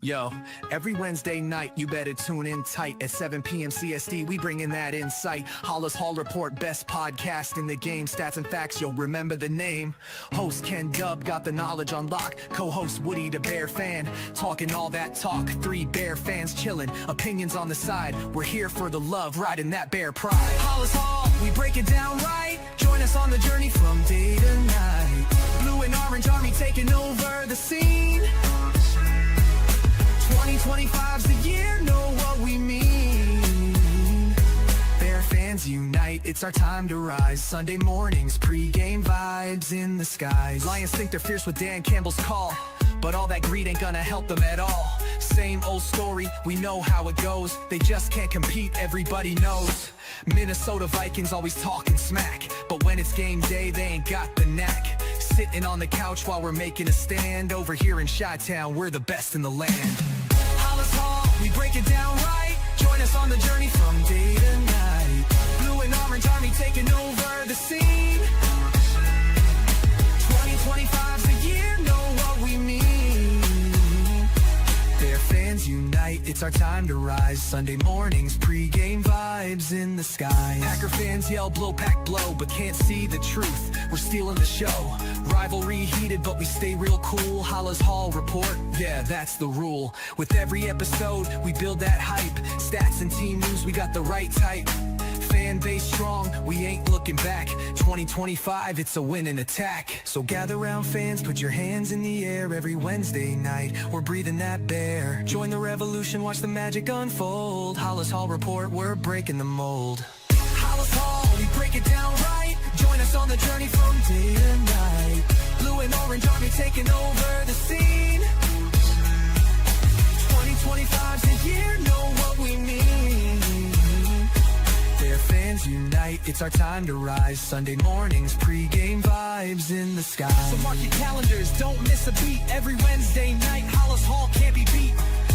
Yo, every Wednesday night, you better tune in tight. At 7 p.m. CST, we bring in that insight. Halas Hall Report, best podcast in the game. Stats and facts, you'll remember the name. Host Ken Dub got the knowledge on lock. Co-host Woody the Bear fan, talking all that talk. 3 Bear fans chilling, opinions on the side. We're here for the love, riding that Bear pride. Halas Hall, we break it down right. Join us on the journey from day to night. Blue and orange army taking over the scene. 2025's the year, know what we mean. Bear fans unite, it's our time to rise. Sunday mornings, pre-game vibes in the skies. Lions think they're fierce with Dan Campbell's call, but all that greed ain't gonna help them at all. Same old story, we know how it goes. They just can't compete, everybody knows. Minnesota Vikings always talking smack, but when it's game day, they ain't got the knack. Sitting on the couch while we're making a stand. Over here in Chi-Town, we're the best in the land. Halas Hall, we break it down right. Join us on the journey from day to night. Blue and orange army taking over the scene. 2025's the year, know what we mean. Bear fans unite, it's our time to rise. Sunday mornings, pre-game vibes in the skies. Packer fans yell blow pack blow, but can't see the truth. We're stealing the show. Rivalry heated, but we stay real cool. Halas Hall Report, yeah, that's the rule. With every episode, we build that hype. Stats and team news, we got the right type. Fan base strong, we ain't looking back. 2025, it's a winning attack. So gather round fans, put your hands in the air. Every Wednesday night, we're breathing that bear. Join the revolution, watch the magic unfold. Halas Hall Report, we're breaking the mold. Halas Hall, we break it down right. Join us on the journey from day to night. Blue and orange army taking over the scene. 2025's the year, know what we mean. Bear fans unite, it's our time to rise. Sunday mornings, pre-game vibes in the sky. So mark your calendars, don't miss a beat. Every Wednesday night, Halas Hall can't be beat.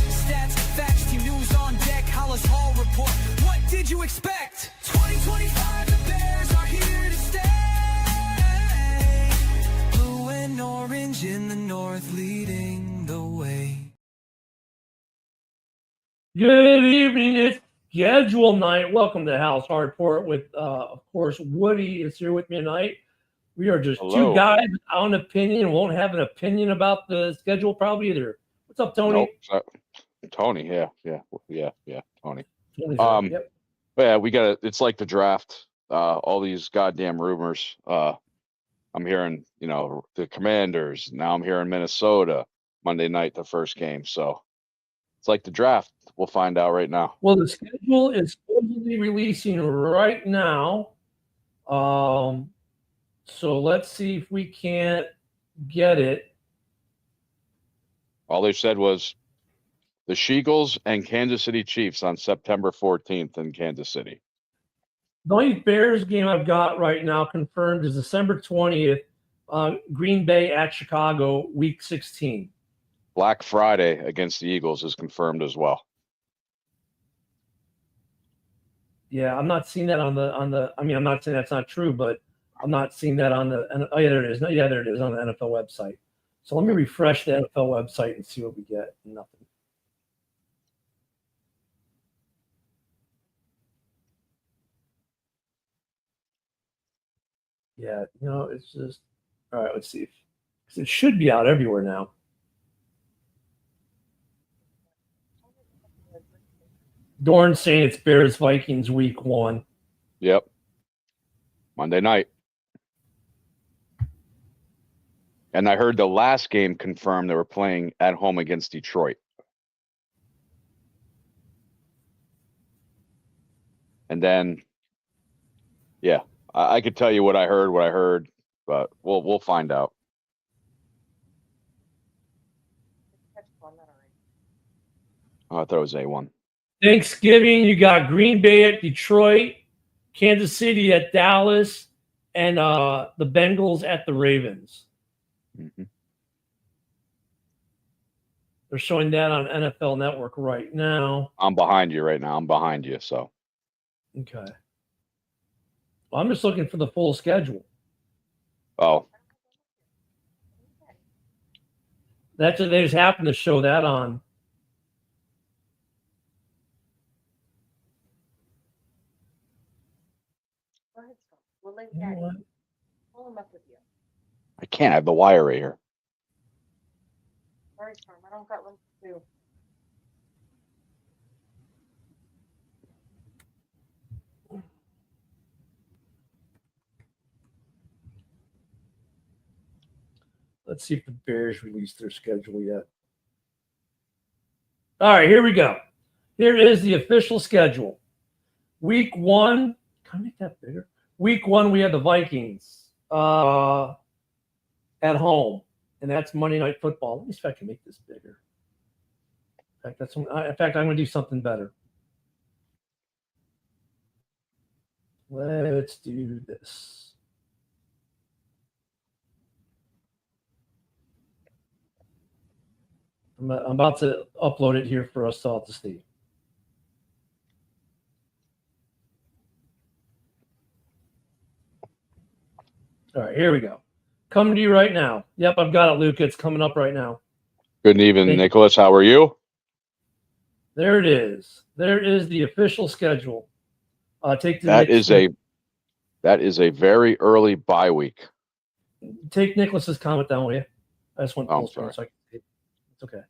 Stats, facts, team news on deck. Halas Hall Report, what did you expect? 2025, the Bears are here to stay. Blue and orange in the north, leading the way. Good evening. It's schedule night. Welcome to Halas Hall Report with, of course, Woody is here with me tonight. We are just two guys without an opinion. Won't have an opinion about the schedule probably either. What's up, Tony? Nope. Tony, yeah, Tony. Yep. Yeah, we got it. It's like the draft. All these goddamn rumors. I'm hearing, the Commanders. Now I'm hearing Minnesota Monday night, the first game. So it's like the draft. We'll find out right now. Well, the schedule is supposedly releasing right now. So let's see if we can't get it. All they said was the Sheagles and Kansas City Chiefs on September 14th in Kansas City. The only Bears game I've got right now confirmed is December 20th, Green Bay at Chicago, Week 16. Black Friday against the Eagles is confirmed as well. Yeah, I'm not seeing that on the. I mean, I'm not saying that's not true, but I'm not seeing that on the. Oh yeah, there it is. No, yeah, there it is on the NFL website. So let me refresh the NFL website and see what we get. Nothing. Yeah, it's just all right. Let's see if it should be out everywhere now. Dorn's saying it's Bears Vikings week 1. Yep. Monday night. And I heard the last game confirmed they were playing at home against Detroit. And then, yeah, I could tell you what I heard, but we'll find out. Oh, I thought it was A1. Thanksgiving, you got Green Bay at Detroit, Kansas City at Dallas, and the Bengals at the Ravens. Mm-hmm. They're showing that on NFL Network right now. I'm behind you right now. So. Okay. Well, I'm just looking for the full schedule. Oh. That's what they just happened to show that on You know what? Pull him up with you. I can't. I have the wire right here. Very firm. I don't got one to do. Let's see if the Bears released their schedule yet. All right, here we go. Here is the official schedule. Week 1, can I make that bigger? Week 1, we have the Vikings at home, and that's Monday Night Football. Let me see if I can make this bigger. In fact, I'm going to do something better. Let's do this. I'm about to upload it here for us all to see. All right, here we go. Coming to you right now. Yep, I've got it, Luca. It's coming up right now. Good evening, Nicholas. How are you? There it is. There is the official schedule. That is a very early bye week. Take Nicholas's comment down, will you? I just want full screen sorry. so I can see it. It's okay.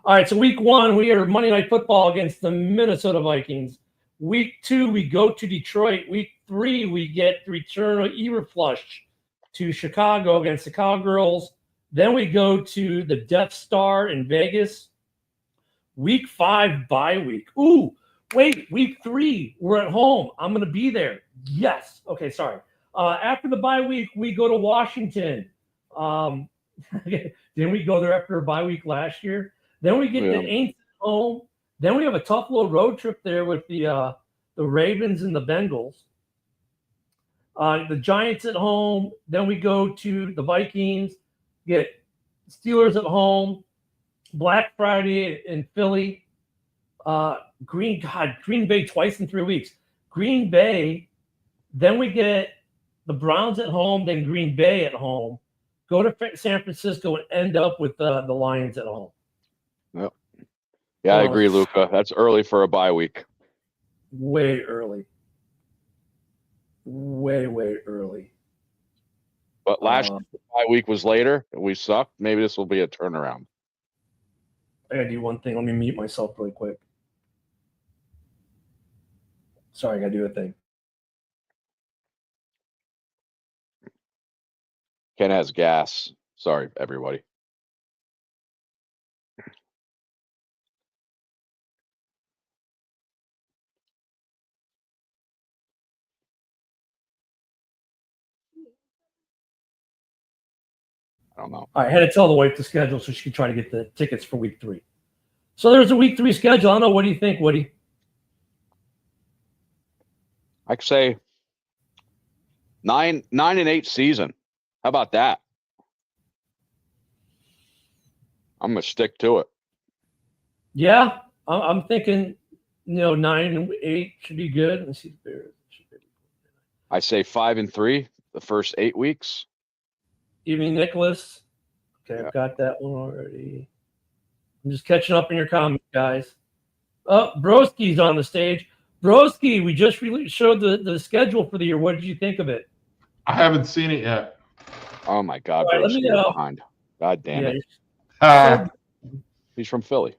All right, so week 1, we are Monday Night Football against the Minnesota Vikings. Week 2, we go to Detroit. Week 3, we get the return of Eberflush to Chicago against the Cowgirls. Then we go to the Death Star in Vegas. Week 5, bye week. Ooh, wait, week 3, we're at home. I'm going to be there. Yes. Okay, sorry. After the bye week, we go to Washington. Didn't we go there after a bye week last year? Then we get the Aints at home. Then we have a tough little road trip there with the Ravens and the Bengals. The Giants at home. Then we go to the Vikings, get Steelers at home, Black Friday in Philly, Green Bay twice in 3 weeks. Green Bay, then we get the Browns at home, then Green Bay at home, go to San Francisco and end up with the Lions at home. Yep. Yeah, I agree, Luca. That's early for a bye week. Way early. Way early. But last bye week was later, and we sucked. Maybe this will be a turnaround. I gotta do one thing. Let me mute myself really quick. Sorry, I gotta do a thing. Ken has gas. Sorry, everybody. I don't know. I had to tell the wife the schedule so she could try to get the tickets for week 3. So there's a week 3 schedule. I don't know. What do you think, Woody? I could say 9-8 season. How about that? I'm gonna stick to it. Yeah, I'm thinking, 9-8 should be good. Let's see the Bears. I say 5-3 the first 8 weeks. Evening, Nicholas. Okay, I've got that one already. I'm just catching up in your comments, guys. Oh, Broski's on the stage. Broski, we just showed the schedule for the year. What did you think of it? I haven't seen it yet. Oh my God, All right, Broski, you're behind. God damn it. He's from Philly.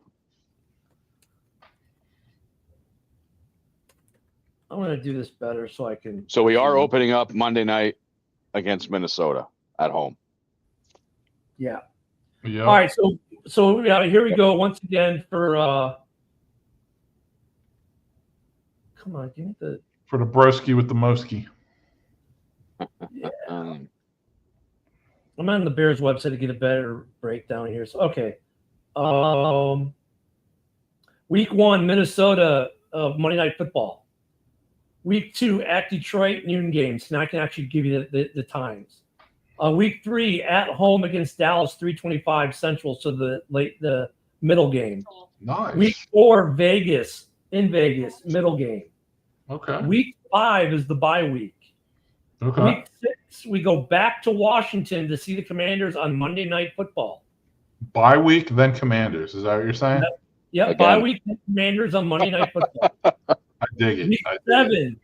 I'm going to do this better so I can. So we are opening up Monday night against Minnesota at home. Yeah. Yep. All right. So here we go once again for. Come on, give me the. For the broski with the moski. Yeah. I'm on the Bears website to get a better breakdown here. So okay. Week 1, Minnesota of Monday Night Football. Week 2 at Detroit, noon games. Now I can actually give you the times. Week 3 at home against Dallas, 3:25 Central, so the middle game. Nice. Week 4, Vegas, middle game. Okay. Week 5 is the bye week. Okay. Week 6, we go back to Washington to see the Commanders on Monday Night Football. Bye week, then Commanders. Is that what you're saying? Yep, bye week, then Commanders on Monday Night Football. I dig it. Week 7,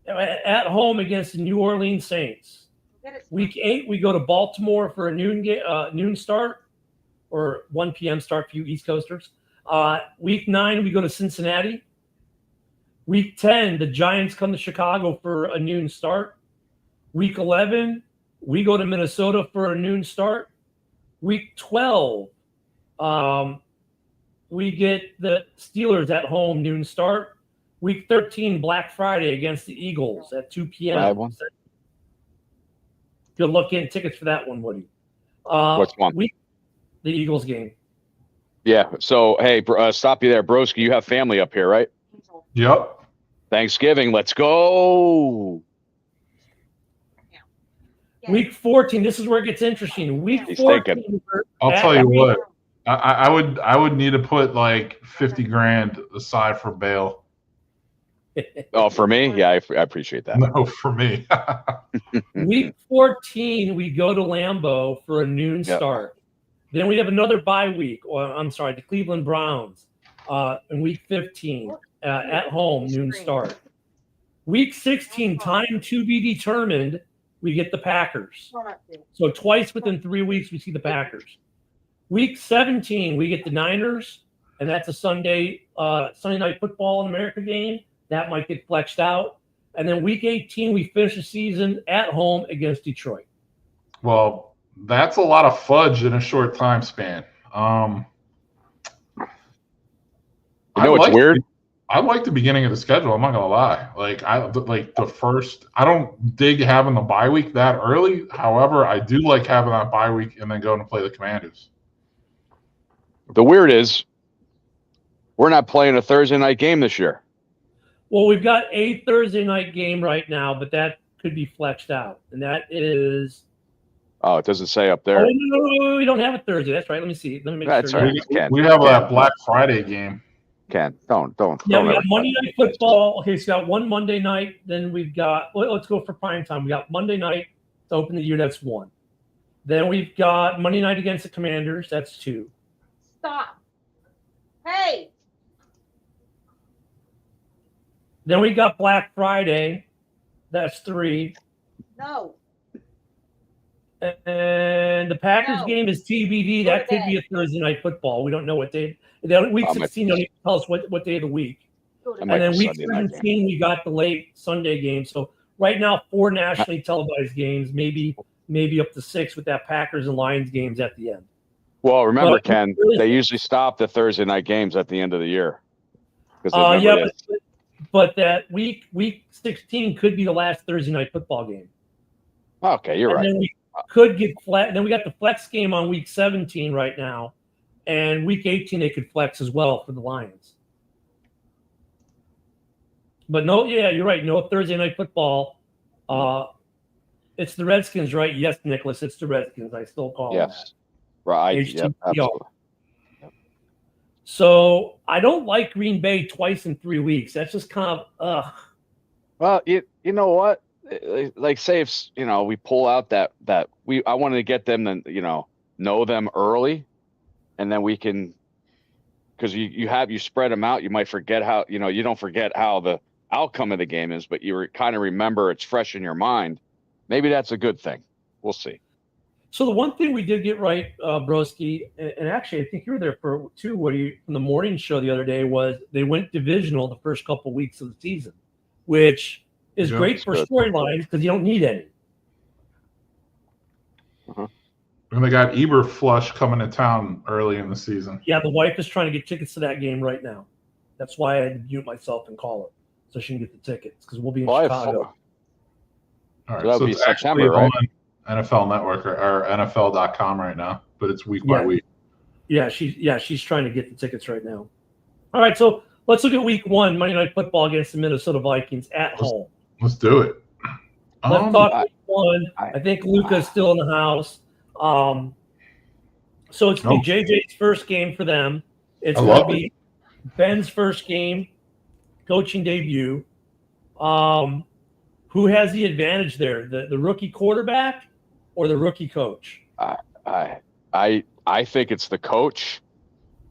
at home against the New Orleans Saints. Get it. Week 8, we go to Baltimore for a noon start or 1 p.m. start for you East Coasters. Week 9, we go to Cincinnati. Week 10, the Giants come to Chicago for a noon start. Week 11, we go to Minnesota for a noon start. Week 12, we get the Steelers at home noon start. Week 13, Black Friday against the Eagles at 2 p.m. Bad one. Good luck getting tickets for that one, Woody. Which one? The Eagles game. Yeah. So, hey, stop you there. Broski, you have family up here, right? Yep. Thanksgiving. Let's go. Week 14, this is where it gets interesting. Week He's 14. thinking. I'll tell you what. I would need to put like 50 grand aside for bail. Oh, for me? Yeah, I appreciate that. No, for me. Week 14, we go to Lambeau for a noon start. Then we have another bye week. Or I'm sorry, the Cleveland Browns in week 15 at home, noon start. Week 16, time to be determined, we get the Packers. So twice within 3 weeks, we see the Packers. Week 17, we get the Niners, and that's a Sunday night football in America game. That might get flexed out. And then week 18, we finish the season at home against Detroit. Well, that's a lot of fudge in a short time span. You know what's weird? I like the beginning of the schedule. I'm not gonna lie. I don't dig having the bye week that early. However, I do like having that bye week and then going to play the Commanders. The weird is we're not playing a Thursday night game this year. Well, we've got a Thursday night game right now, but that could be flexed out. And that is... Oh, it doesn't say up there. Oh, no, we don't have a Thursday. That's right. Let me see. Let me make That's sure. right. We have that Black Friday game. Don't. Yeah, don't we got ever- Monday Night Football. Okay, so we got one Monday night. Then we've got... Let's go for prime time. We got Monday night to open the year. That's 1. Then we've got Monday night against the Commanders. That's 2. Stop. Hey. Then we got Black Friday. That's 3. No. And the Packers No. game is TBD. That could be a Thursday night football. We don't know what day. Week 16 don't even tell us what day of the week. Go to It And might then be week Sunday night 17, we got the late Sunday game. So right now, 4 nationally televised games, maybe up to 6 with that Packers and Lions games at the end. Well, remember, But- Ken, they usually stop the Thursday night games at the end of the year. Yeah, but that week 16 could be the last Thursday night football game. Okay, you're And right. then we could get flex. Then we got the flex game on week 17 right now, and week 18 they could flex as well for the Lions. But no, yeah, you're right. No Thursday night football. It's the Redskins, right? Yes, Nicholas, it's the Redskins. I still call them that. Yes. Right. Yep, HTTPR. absolutely. So I don't like Green Bay twice in 3 weeks. That's just kind of Well, you know what? Like, say if we pull out that I wanted to get them to know them early, and then we can, because you spread them out. You might forget how you don't forget how the outcome of the game is, but you kind of remember it's fresh in your mind. Maybe that's a good thing. We'll see. So the one thing we did get right, Broski, and actually I think you were there for too, Woody, from the morning show the other day, was they went divisional the first couple of weeks of the season, which is great for good. storylines because you don't need any. And they got Eberflush coming to town early in the season. Yeah, the wife is trying to get tickets to that game right now. That's why I had to mute myself and call her so she can get the tickets because we'll be in Chicago. All right, That'll so be it's actually September, right? on NFL Network or NFL.com right now, but it's week by week. Yeah, she's trying to get the tickets right now. All right, so let's look at week 1, Monday Night Football against the Minnesota Vikings at home. Let's do it. Let's talk week 1. I think Luca's still in the house. So it's going to be JJ's first game for them. It's going to be Ben's first game, coaching debut. Who has the advantage there? The rookie quarterback or the rookie coach? I think it's the coach.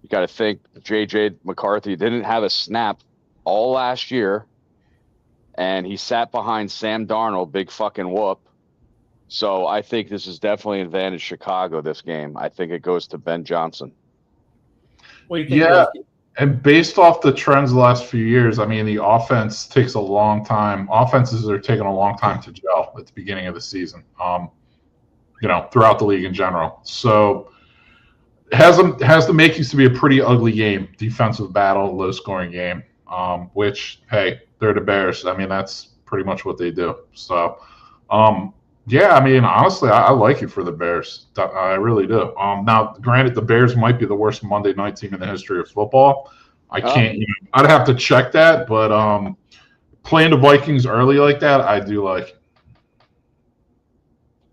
You got to think JJ McCarthy didn't have a snap all last year. and he sat behind Sam Darnold, big fucking whoop. So I think this is definitely an advantage Chicago this game. I think it goes to Ben Johnson. What do you think? Yeah, Brosky? and based off the trends the last few years, I mean, the offense takes a long time. Offenses are taking a long time to gel at the beginning of the season. Throughout the league in general. So it has the makings to be a pretty ugly game, defensive battle, low scoring game. Which, hey, they're the Bears. I mean, that's pretty much what they do. So, yeah, I mean, honestly, I like it for the Bears. I really do. Now, granted, the Bears might be the worst Monday night team in the history of football. I can't. I'd have to check that, but playing the Vikings early like that, I do like.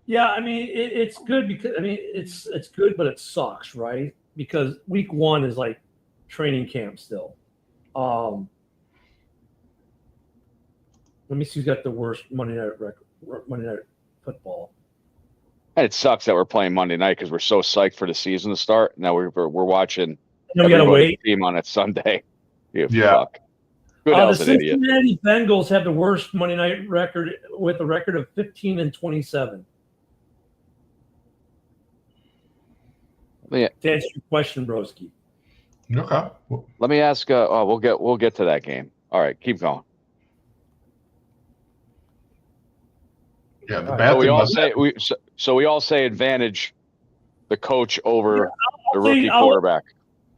Yeah, I mean, it's good because it's good, but it sucks, right? Because week 1 is like training camp still. Let me see who's got the worst Monday night football. And it sucks that we're playing Monday night because we're so psyched for the season to start. Now we're watching No, we gotta everybody's wait. team on it Sunday. Yeah. Fuck. Good The else an idiot. Cincinnati Bengals have the worst Monday night record with a record of 15-27. Yeah. To answer your question, Broski. Okay. Let me ask. We'll get to that game. All right, keep going. Yeah, the All right. bad So we thing all was say we all say advantage the coach over the I'll say- rookie quarterback.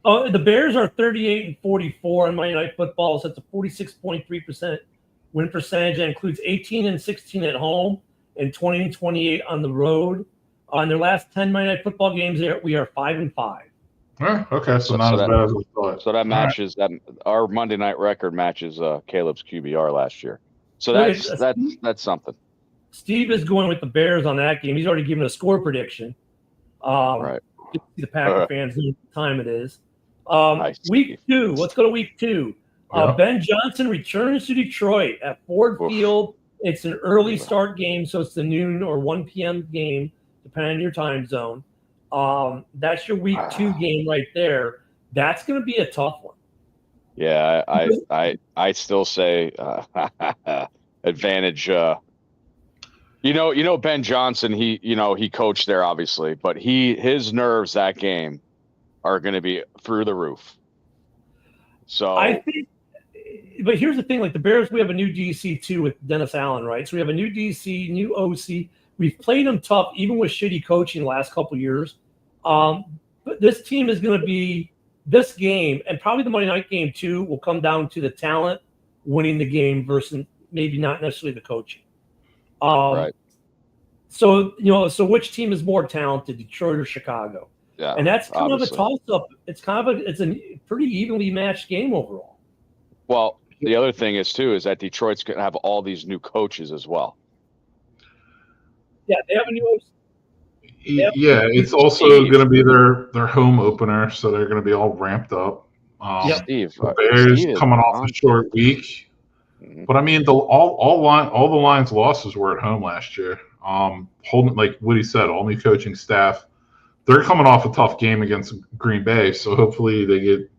Oh, the Bears are 38-44 on Monday Night Football. So that's a 46.3% win percentage. That includes 18-16 at home and 20-28 on the road. On their last 10 Monday Night Football games, we are 5-5. okay, so not as bad as we thought. So that matches that. Our Monday night record matches Caleb's QBR last year. So that's something. Steve is going with the Bears on that game. He's already given a score prediction. Right. The Packer fans know what time it is. Nice. Week 2. Let's go to week 2. Yeah. Ben Johnson returns to Detroit at Ford Oof. Field. It's an early start game, so it's the noon or 1 p.m. game, depending on your time zone. That's your week 2 game right there. That's going to be a tough one. Yeah, I still say advantage. Ben Johnson. He coached there obviously, but his nerves that game are going to be through the roof. So I think, but here's the thing: like the Bears, we have a new DC too with Dennis Allen, right? So we have a new DC, new OC. We've played them tough, even with shitty coaching the last couple of years. But this team is going to be this game, and probably the Monday night game too, will come down to the talent winning the game versus maybe not necessarily the coaching. right. So so which team is more talented, Detroit or Chicago? Yeah, And that's kind obviously. of a toss-up. It's a pretty evenly matched game overall. Well, the other thing is that Detroit's going to have all these new coaches as well. Yeah, they have a new OC. Yeah, it's also going to be their home opener, so they're going to be all ramped up. Steve, The Bears Steve is coming off a short week, but I mean, all the Lions' losses were at home last year. Holding, like Woody said, all new coaching staff. They're coming off a tough game against Green Bay, so hopefully they get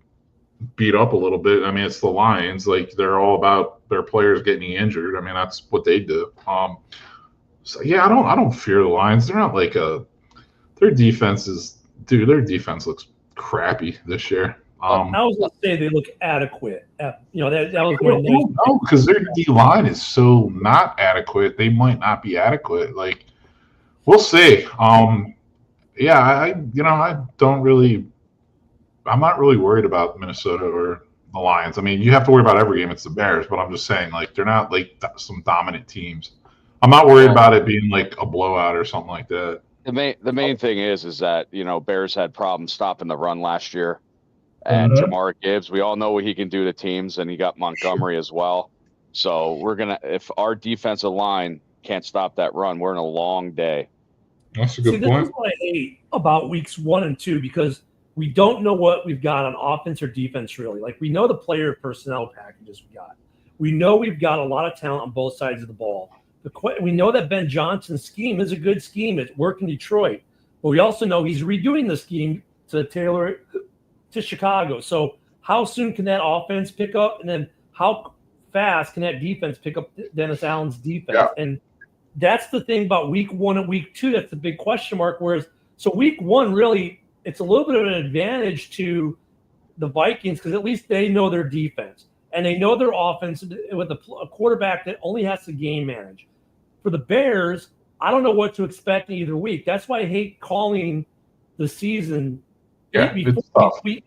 beat up a little bit. I mean, it's the Lions; like they're all about their players getting injured. I mean, that's what they do. So yeah, I don't fear the Lions. They're not like their defense looks crappy this year. I was going to say they look adequate. That was one nice. No, because their D line is so not adequate. They might not be adequate. Like, we'll see. Yeah, I'm not really worried about Minnesota or the Lions. I mean, you have to worry about every game. It's the Bears, but I'm just saying, like, they're not like some dominant teams. I'm not worried about it being like a blowout or something like that. The main thing is that Bears had problems stopping the run last year, and Jamar Gibbs. We all know what he can do to teams, and he got Montgomery as well. So if our defensive line can't stop that run, we're in a long day. That's a good This point. is what I hate about weeks 1 and 2 because we don't know what we've got on offense or defense really. Like we know the player personnel packages we got. We know we've got a lot of talent on both sides of the ball. We know that Ben Johnson's scheme is a good scheme. It worked in Detroit. But we also know he's redoing the scheme to tailor it to Chicago. So how soon can that offense pick up? And then how fast can that defense pick up Dennis Allen's defense? Yeah. And that's the thing about week 1 and week 2. That's the big question mark. Whereas, so week 1, really, it's a little bit of an advantage to the Vikings because at least they know their defense and they know their offense with a quarterback that only has to game manage. For the Bears, I don't know what to expect in either week. That's why I hate calling the season it's tough. week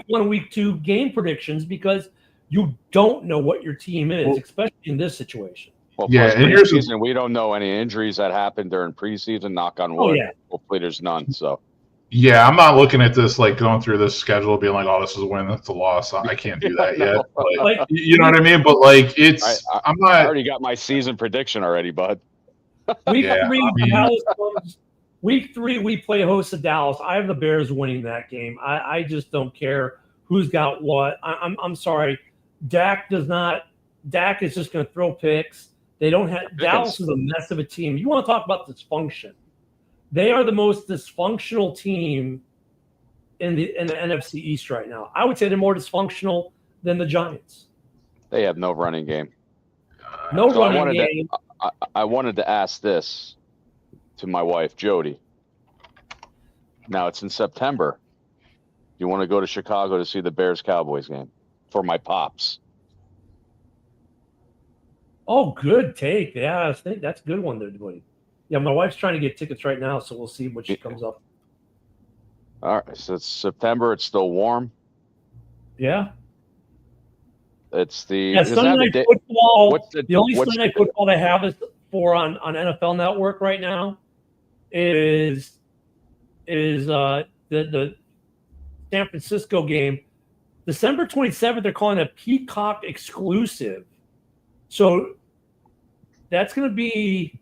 1, week 2 game predictions because you don't know what your team is, especially in this situation. Well, Yeah, plus and here's preseason, we don't know any injuries that happened during preseason. Knock on wood. yeah. Hopefully, there's none. So, yeah, I'm not looking at this like going through this schedule, being like, "Oh, this is a win, that's a loss." I can't do that yet. Like, you know what I mean? But like, I'm not. I already got my season prediction already, bud. Week Yeah, 3, I mean- Dallas comes. Week 3, we play host to Dallas. I have the Bears winning that game. I just don't care who's got what. I'm sorry. Dak is just going to throw picks. They don't have. Dallas is a mess of a team. You want to talk about dysfunction? They are the most dysfunctional team in the NFC East right now. I would say they're more dysfunctional than the Giants. They have no running game. No So running game. I wanted to ask this to my wife, Jody. Now it's in September. You want to go to Chicago to see the Bears-Cowboys game for my pops? Oh, good take. Yeah, I think that's a good one there, buddy. Yeah, my wife's trying to get tickets right now, so we'll see what she comes up. All right, so it's September. It's still warm. Yeah. It's the Yeah, Sunday night football. The only Sunday night football they have is on NFL Network right now is the San Francisco game. December 27th, they're calling a Peacock exclusive. So that's going to be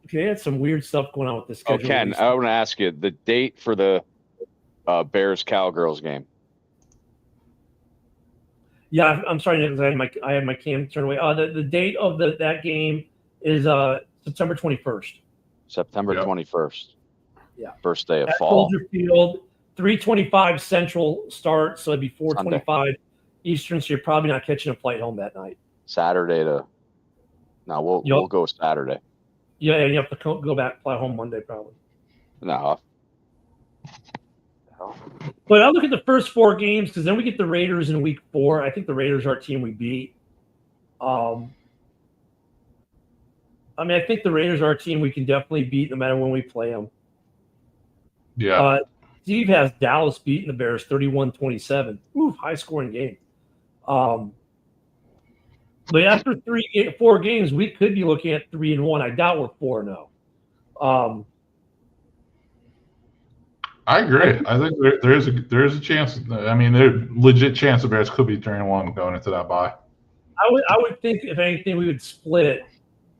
okay. That's some weird stuff going on with this schedule. Oh, Ken, I want to ask you the date for the Bears Cowgirls game. Yeah, I'm sorry, Nick, I had my cam turned away. The date of that game is September 21st. September 21st. Yeah. First day of At fall. Soldier Field, 3:25 Central start, so it'd be 4:25 Eastern. So you're probably not catching a flight home that night. Saturday to. No, we'll go Saturday. Yeah, and you have to go back fly home Monday probably. No. But I look at the first 4 games because then we get the Raiders in week 4. I think the Raiders are a team we beat. I think the Raiders are a team we can definitely beat no matter when we play them. Yeah. Steve has Dallas beating the Bears 31-27. Ooh, high-scoring game. But after 4 games, we could be looking at 3-1. I doubt we're 4-0. I agree. I think there is a chance. I mean, there's a legit chance the Bears could be 3-1 going into that bye. I would think if anything we would split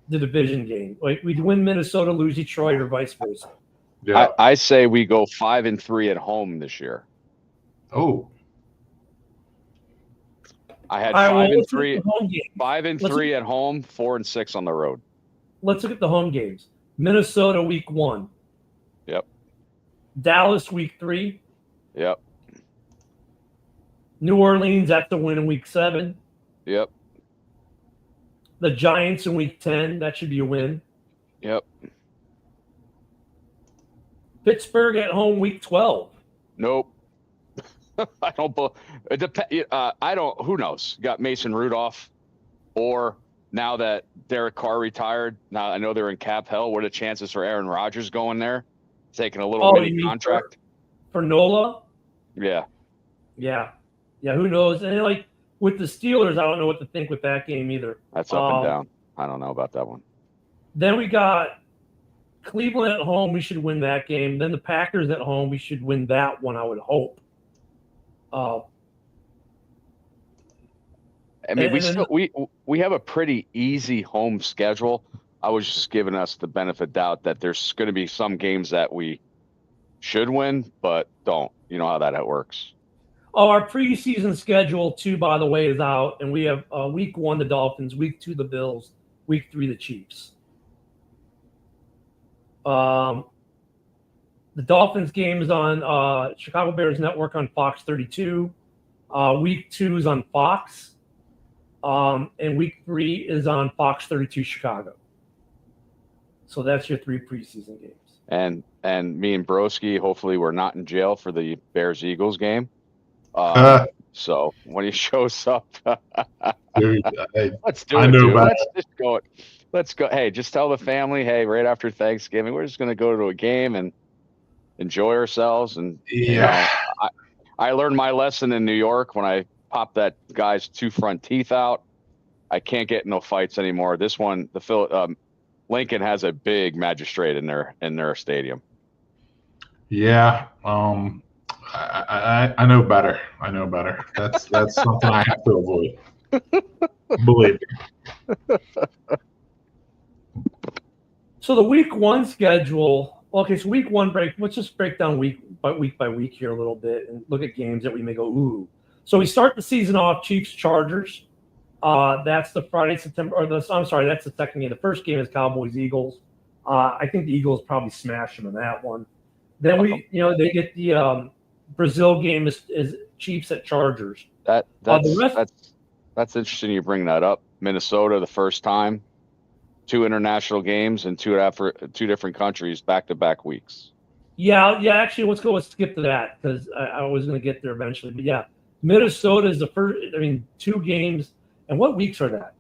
the division game. Like we'd win Minnesota, lose Detroit, or vice versa. Yeah. I say we go 5-3 at home this year. Oh. I had All right, 5-3. 5-3 at home, 4-6 on the road. Let's look at the home games. Minnesota week 1. Yep. Dallas week 3. Yep. New Orleans, that's the win in week 7. Yep. The Giants in week 10, that should be a win. Yep. Pittsburgh at home week 12. Nope. I don't. It depends. I don't. Who knows? Got Mason Rudolph, or now that Derek Carr retired. Now I know they're in cap hell. What are the chances for Aaron Rodgers going there, taking a little mini contract for Nola? Yeah. Yeah. Who knows? And like with the Steelers, I don't know what to think with that game either. That's up and down. I don't know about that one. Then we got Cleveland at home. We should win that game. Then the Packers at home. We should win that one, I would hope. I mean, we have a pretty easy home schedule. I was just giving us the benefit of doubt that there's going to be some games that we should win, but don't. You know how that works. Oh, our preseason schedule, too, by the way, is out. And we have week 1, the Dolphins, week 2, the Bills, week 3, the Chiefs. The Dolphins game is on Chicago Bears Network on Fox 32. Week 2 is on Fox. And week 3 is on Fox 32 Chicago. So that's your 3 preseason games. And me and Broski, hopefully we're not in jail for the Bears-Eagles game. So when he shows up, Dude, let's do I it, know dude. about Let's just go. Let's go. Hey, just tell the family, hey, right after Thanksgiving, we're just going to go to a game and enjoy ourselves. And Yeah. I learned my lesson in New York when I popped that guy's 2 front teeth out. I can't get no fights anymore. This one, Lincoln has a big magistrate in their stadium. Yeah. I know better. I know better. That's something I have to avoid. Believe me. So the week 1 schedule. Okay, so week 1 break. Let's just break down week by week here a little bit and look at games that we may go ooh. So we start the season off Chiefs Chargers. That's the Friday September. I'm sorry, that's the second game. The first game is Cowboys Eagles. I think the Eagles probably smash them in that one. Then they get the Brazil game is Chiefs at Chargers. That's interesting. You bring that up. Minnesota, the first time, 2 international games in 2 different countries, back-to-back weeks. Yeah. Actually, let's skip to that because I was going to get there eventually. But yeah, Minnesota is the first. 2 games. And what weeks are that?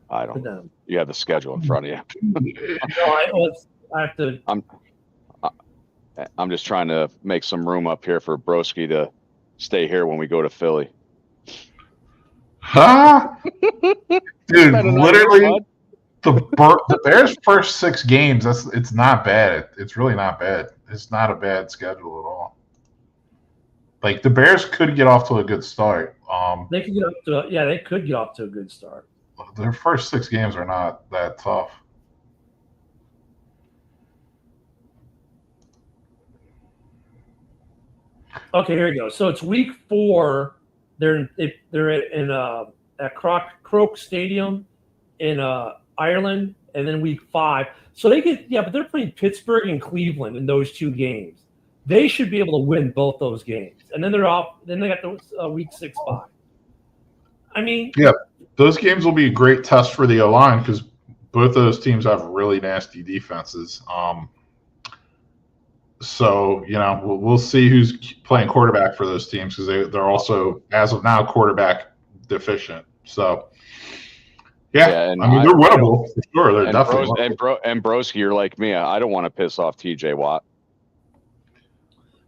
I don't know. You have the schedule in front of you. No, I have to. I'm just trying to make some room up here for Broski to stay here when we go to Philly. Huh? Dude, literally, the Bears' first 6 games, it's not bad. It's really not bad. It's not a bad schedule at all. Like, the Bears could get off to a good start. They could get off to a good start. Their first 6 games are not that tough. Okay, here we go. So it's week 4. They're at Croke Stadium in Ireland, and then week 5. So but they're playing Pittsburgh and Cleveland in those 2 games. They should be able to win both those games, and then they're off. Then they got the week 6 bye. Yeah, those games will be a great test for the O-line because both of those teams have really nasty defenses. So we'll see who's playing quarterback for those teams because they're also, as of now, quarterback deficient. So yeah, they're winnable for sure. They're definitely winnable. And Broski, you're like me. I don't want to piss off TJ Watt.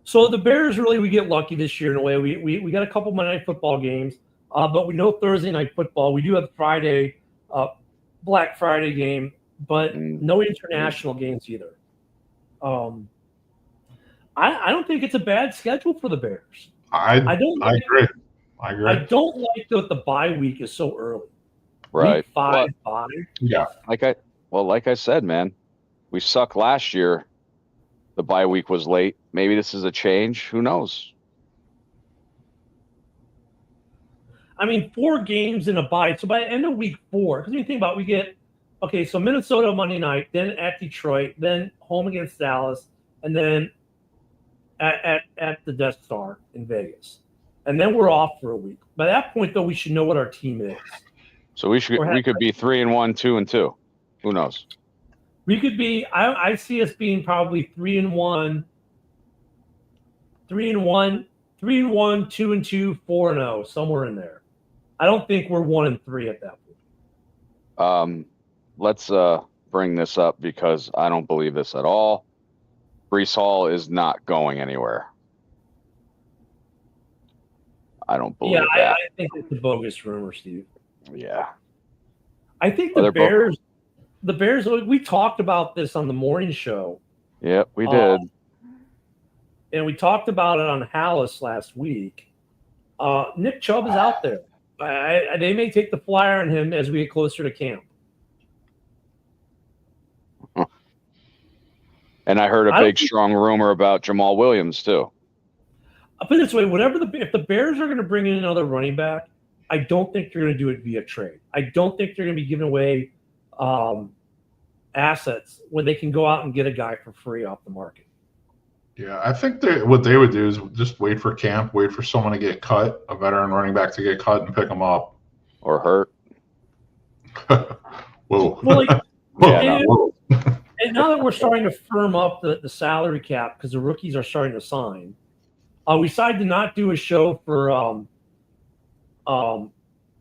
So the Bears, really, we get lucky this year in a way. We got a couple Monday Night Football games, but we know Thursday Night Football. We do have Friday, Black Friday game, but no international games either. I don't think it's a bad schedule for the Bears. I agree. I don't like that the bye week is so early. Right. Week 5 bye. Yeah. Like I said, man, we sucked last year. The bye week was late. Maybe this is a change. Who knows? 4 games in a bye. So by the end of week 4, because you think about it, so Minnesota Monday night, then at Detroit, then home against Dallas, and then at the Death Star in Vegas. And then we're off for a week. By that point, though, we should know what our team is. So we could be 3-1, 2-2. Who knows? We could be. I see us being probably 3-1, 3-1, 2-2, 4-0, somewhere in there. I don't think we're 1-3 at that point. Let's bring this up because I don't believe this at all. Breece Hall is not going anywhere. I don't believe that. I think it's a bogus rumor, Steve. Yeah. I think the Bears, we talked about this on the morning show. Yep, we did. And we talked about it on Halas last week. Nick Chubb is out there. They may take the flyer on him as we get closer to camp. And I heard a big, strong rumor about Jamal Williams, too. I'll put it this way. If the Bears are going to bring in another running back, I don't think they're going to do it via trade. I don't think they're going to be giving away assets when they can go out and get a guy for free off the market. Yeah, I think what they would do is just wait for camp, wait for someone to get cut, a veteran running back to get cut and pick them up. or hurt. Whoa. Well, like, Yeah, and, Whoa. and now that we're starting to firm up the salary cap because the rookies are starting to sign, we decided to not do a show for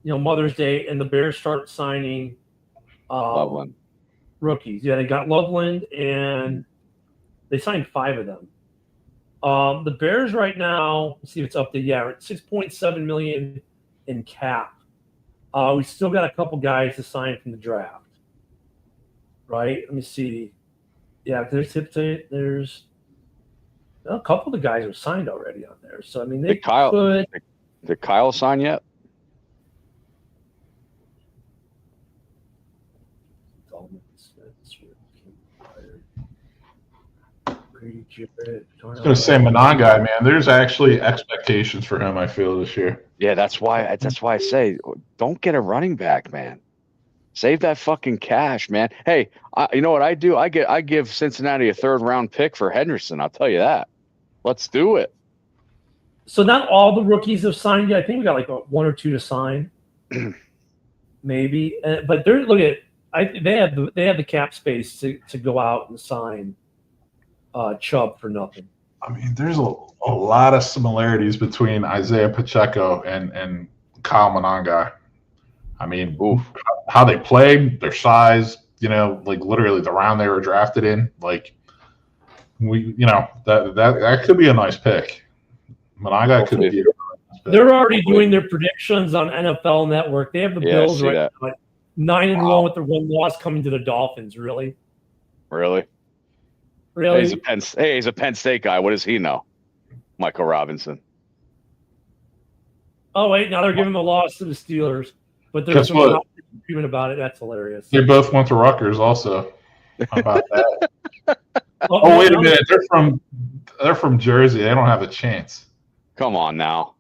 Mother's Day, and the Bears start signing Loveland. rookies. Yeah, they got Loveland, and they signed 5 of them. The Bears right now, let's see if it's up to we're at $6.7 million in cap. We still got a couple guys to sign from the draft. Right? Let me see. Yeah, there's a couple of the guys are signed already on there. So I mean, they could. Did Kyle sign yet? I was going to say Monangai, man. There's actually expectations for him, I feel, this year. Yeah, that's why I say don't get a running back, man. Save that fucking cash, man. Hey, you know what I do? I give Cincinnati a 3rd-round pick for Henderson. I'll tell you that. Let's do it. So not all the rookies have signed yet. I think we got like 1 or 2 to sign, maybe. But they have the cap space to go out and sign Chubb for nothing. I mean, there's a lot of similarities between Isaiah Pacheco and Kyle Monangai. I mean, how they play, their size, like literally the round they were drafted in, like that could be a nice pick. Monangai could be. A nice pick. They're already doing their predictions on NFL Network. They have the Bills right now, like 9-1 with the 1 loss coming to the Dolphins. Really? Hey, he's a Penn State guy. What does he know? Michael Robinson. Oh wait, now they're giving a loss to the Steelers. But there's some argument about it. That's hilarious. They both went to Rutgers also. How about that? Wait a minute. They're from Jersey. They don't have a chance. Come on now.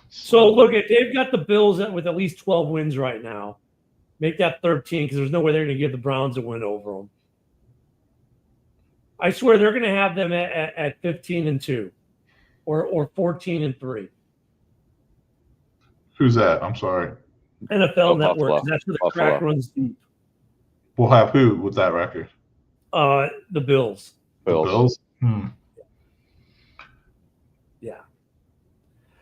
So look, they've got the Bills with at least 12 wins right now. Make that 13 because there's no way they're going to give the Browns a win over them. I swear they're going to have them at 15-2 or 14-3. Who's that? I'm sorry. NFL Network. Buffalo. That's where the crack runs deep. We'll have who with that record? The Bills. The Bills? Yeah.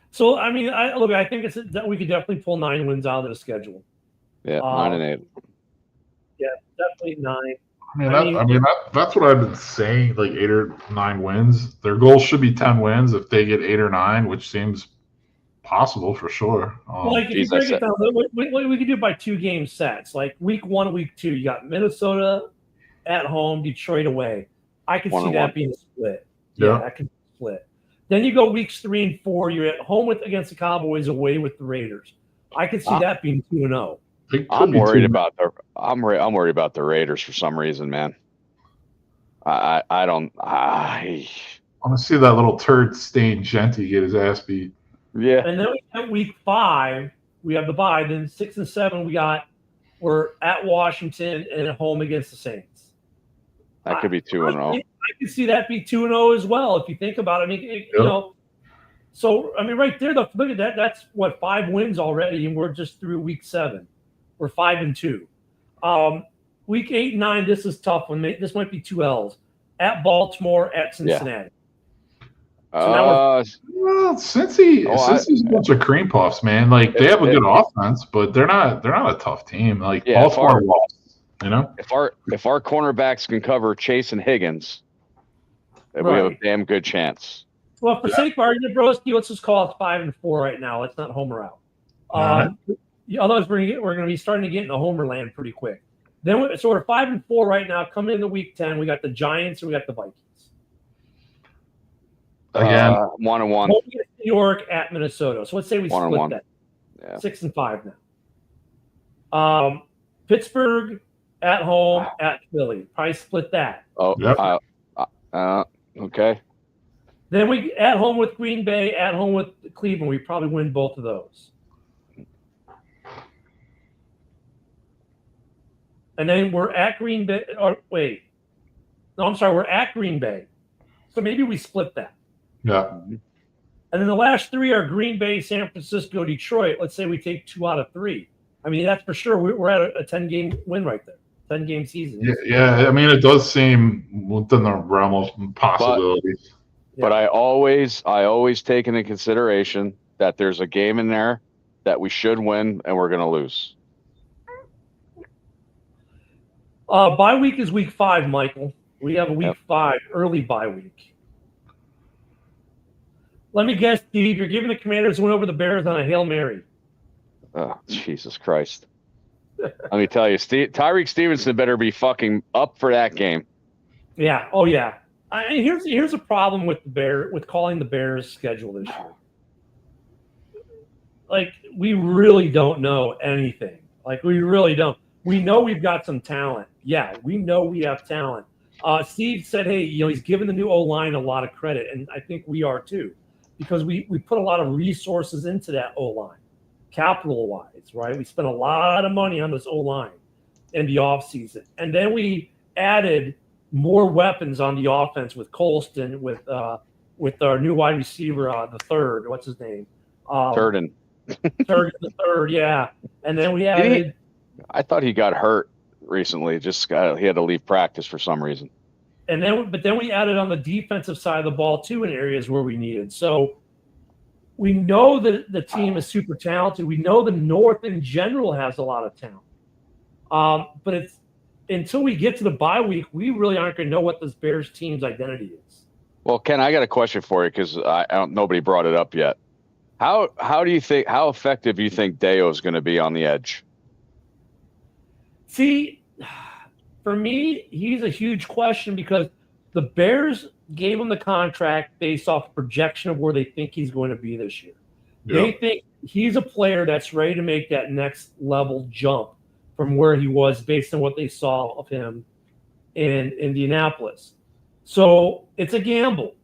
So I mean, I think it's that we could definitely pull 9 wins out of the schedule. Yeah, 9-8. Yeah, definitely 9. I mean, that's what I've been saying. Like 8 or 9 wins. Their goal should be 10 wins. If they get 8 or 9, which seems possible for sure. If you break it down, we could do it by 2 game sets. Like week 1, week 2, you got Minnesota at home, Detroit away. I can see that being split. Yeah, that can be split. Then you go weeks 3 and 4. You're at home against the Cowboys, away with the Raiders. I can see that being 2-0. I'm worried about the Raiders for some reason, man. I want to see that little turd stained Genty get his ass beat. Yeah. And then we have week 5, we have the bye. Then 6 and 7, we're at Washington and at home against the Saints. That could be 2-0. I can see that be 2-0 as well if you think about it. I mean, So I mean, right there, look at that. That's 5 wins already, and we're just through week 7. We're 5-2. Week 8 and 9, this is tough one. This might be 2 L's. At Baltimore, at Cincinnati. Yeah. Cincy's a bunch of cream puffs, man. Like they have a good offense, but they're not a tough team. Like Baltimore lost, If our cornerbacks can cover Chase and Higgins, we have a damn good chance. Well, for sake of argument, broski, let's just call it 5-4 right now. Let's not homer out. Otherwise, we're going to be starting to get into homer land pretty quick. Then we're 5-4 right now. Coming into week 10, we got the Giants and we got the Vikings. Again, 1-1. New York at Minnesota. So let's say we split that. Yeah. 6-5 now. Pittsburgh at home at Philly. Probably split that. Okay. Then we at home with Green Bay, at home with Cleveland. We probably win both of those. And then we're at Green Bay. We're at Green Bay. So maybe we split that. Yeah. And then the last 3 are Green Bay, San Francisco, Detroit. Let's say we take 2 out of 3. I mean, that's for sure. We're at a 10-game win right there. 10-game season. Yeah. I mean, it does seem within the realm of possibilities. But I always take into consideration that there's a game in there that we should win and we're going to lose. Bye week is week 5, Michael. We have a week 5 early bye week. Let me guess, Steve. You're giving the Commanders win over the Bears on a Hail Mary. Oh, Jesus Christ! Let me tell you, Tyreek Stevenson better be fucking up for that game. Yeah. Oh yeah. Here's a problem with calling the Bears' schedule this year. Like, we really don't know anything. Like, we really don't. We know we've got some talent. Yeah, we know we have talent. Steve said, hey, he's giving the new O-line a lot of credit, and I think we are too, because we put a lot of resources into that O-line, capital-wise, right? We spent a lot of money on this O-line in the offseason. And then we added more weapons on the offense with Colston, with our new wide receiver, the third. What's his name? Turden. The third, yeah. And then we added. I thought he got hurt recently. He had to leave practice for some reason. But then we added on the defensive side of the ball too in areas where we needed. So we know that the team is super talented. We know the North in general has a lot of talent. But it's until we get to the bye week, we really aren't going to know what this Bears team's identity is. Well, Ken, I got a question for you because nobody brought it up yet. How effective do you think Deo is going to be on the edge? See, for me, he's a huge question because the Bears gave him the contract based off projection of where they think he's going to be this year. Yeah. They think he's a player that's ready to make that next level jump from where he was based on what they saw of him in Indianapolis. So it's a gamble.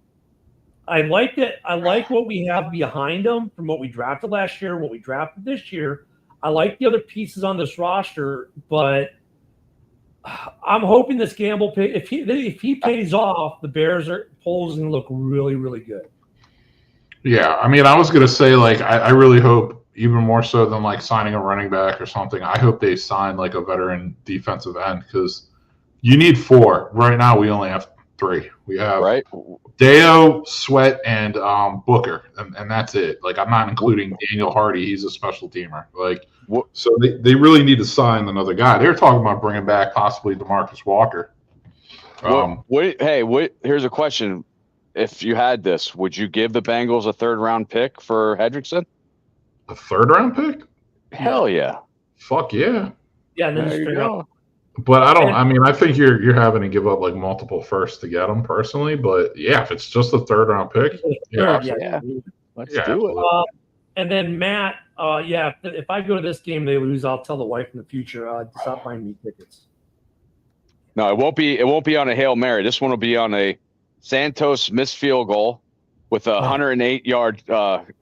I like that. I like what we have behind him from what we drafted last year, what we drafted this year. I like the other pieces on this roster, but I'm hoping this gamble if he pays off, the Bears polls and look really, really good. Yeah, I mean, I was gonna say, like, I really hope, even more so than like signing a running back or something, I hope they sign like a veteran defensive end, because you need 4. Right now, we only have 3. We have Deo, Sweat, and Booker, and that's it. Like, I'm not including Daniel Hardy; he's a special teamer. Like, so they really need to sign another guy. They're talking about bringing back possibly DeMarcus Walker. Here's a question: if you had this, would you give the Bengals a 3rd-round pick for Hendrickson? A 3rd-round pick? Hell yeah! Fuck yeah! Yeah, and then there you go. But I mean, I think you're having to give up like multiple firsts to get them personally. But yeah, if it's just a 3rd-round pick, let's do it. And then Matt, if I go to this game, they lose, I'll tell the wife in the future, stop buying me tickets. No, it won't be on a Hail Mary. This one will be on a Santos missed field goal with a 108-yard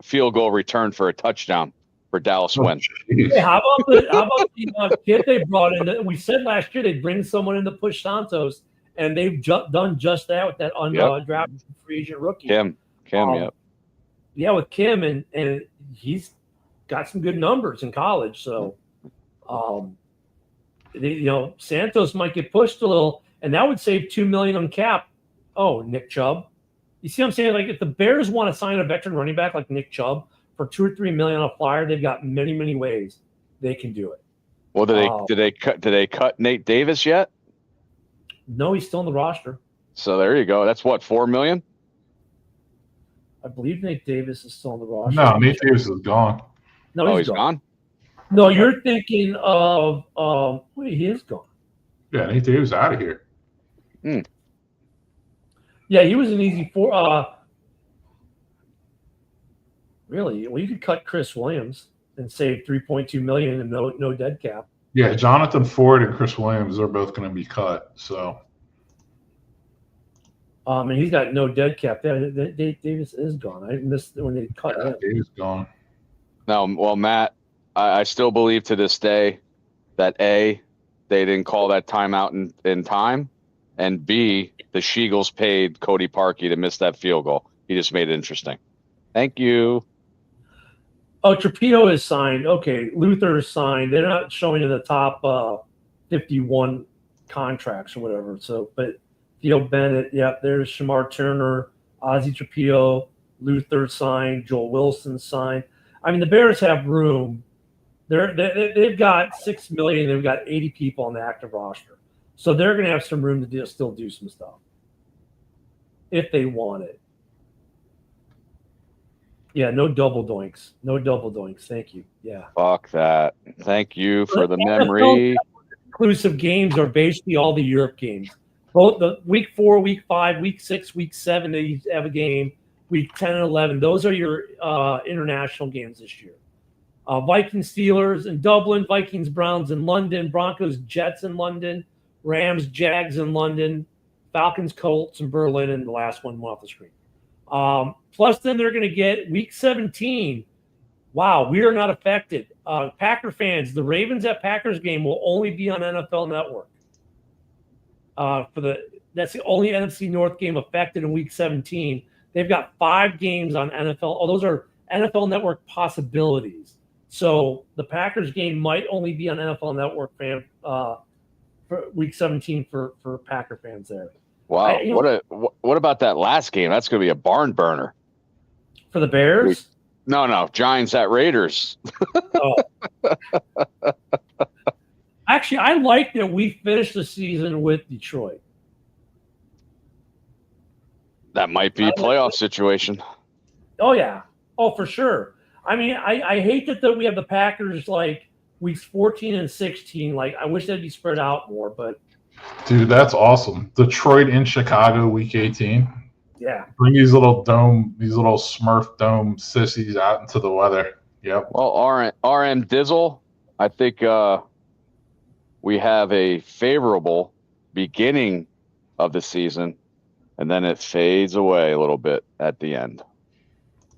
field goal return for a touchdown for Dallas win. Hey, how about the kid they brought in? We said last year they'd bring someone in to push Santos, and they've done just that with that undrafted free agent rookie. Kim, Yeah, with Kim, and he's got some good numbers in college. So, Santos might get pushed a little, and that would save $2 million on cap. Oh, Nick Chubb. You see what I'm saying? Like, if the Bears want to sign a veteran running back like Nick Chubb for $2 or $3 million on a flyer, they've got many, many ways they can do it. Well, did they cut Nate Davis yet? No, he's still on the roster. So there you go. That's what, $4 million? I believe Nate Davis is still on the roster. No, Nate Davis is gone. No, he's gone. No, you're thinking of wait, he is gone. Yeah, Nate Davis out of here. Yeah, he was an easy 4. Really? Well, you could cut Chris Williams and save $3.2 million and no dead cap. Yeah, Jonathan Ford and Chris Williams are both going to be cut. So, and he's got no dead cap. Davis is gone. I missed when they cut him. Davis gone. No, well, Matt, I still believe to this day that A, they didn't call that timeout in time, and B, the Sheagles paid Cody Parkey to miss that field goal. He just made it interesting. Thank you. Oh, Trapito is signed. Okay, Luther is signed. They're not showing in the top 51 contracts or whatever. So, but Theo Bennett, there's Shamar Turner, Ozzie Trapito, Luther signed, Joel Wilson signed. I mean, the Bears have room. They've got $6 million. They've got 80 people on the active roster, so they're going to have some room to still do some stuff if they want it. Yeah, no double doinks. No double doinks. Thank you. Yeah. Fuck that. Thank you for the memory. Inclusive games are basically all the Europe games. Both the week 4, week 5, week 6, week 7, they have a game. Week 10 and 11. Those are your international games this year. Vikings, Steelers in Dublin. Vikings, Browns in London. Broncos, Jets in London. Rams, Jags in London. Falcons, Colts in Berlin. And the last one off the screen. Plus, then they're going to get week 17. Wow, we are not affected. Packer fans, the Ravens at Packers game will only be on NFL Network. That's the only NFC North game affected in week 17. They've got 5 games on NFL. Oh, those are NFL Network possibilities. So the Packers game might only be on NFL Network for week 17 for Packer fans there. Wow. What about that last game? That's going to be a barn burner. For the Bears? No. Giants at Raiders. Oh. Actually, I like that we finished the season with Detroit. That might be a playoff situation. Oh, yeah. Oh, for sure. I mean, I hate that we have the Packers like weeks 14 and 16. Like, I wish they'd be spread out more, but. Dude, that's awesome. Detroit in Chicago, week 18. Yeah. Bring these little Smurf dome sissies out into the weather. Yep. Well, RM Dizzle, I think we have a favorable beginning of the season, and then it fades away a little bit at the end.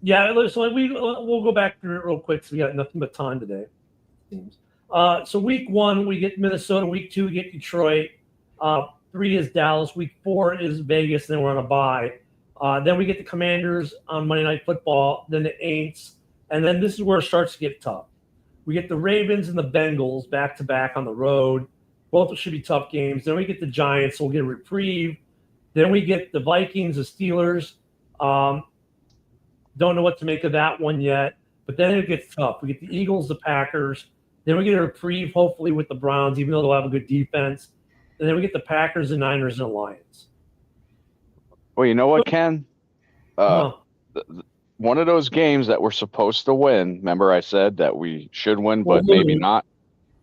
Yeah, so we'll go back through it real quick. So we got nothing but time today. So week 1 we get Minnesota. Week 2 we get Detroit. 3 is Dallas. Week 4 is Vegas. Then we're on a bye. Then we get the Commanders on Monday Night Football. Then the Aints, and then this is where it starts to get tough. We get the Ravens and the Bengals back to back on the road. Both should be tough games. Then we get the Giants. So we'll get a reprieve. Then we get the Vikings, the Steelers. Don't know what to make of that one yet, but then it gets tough. We get the Eagles, the Packers. Then we get a reprieve, hopefully, with the Browns, even though they'll have a good defense. And then we get the Packers, the Niners, and the Lions. Well, you know what, Ken? One of those games that we're supposed to win, remember I said that we should win, but maybe not.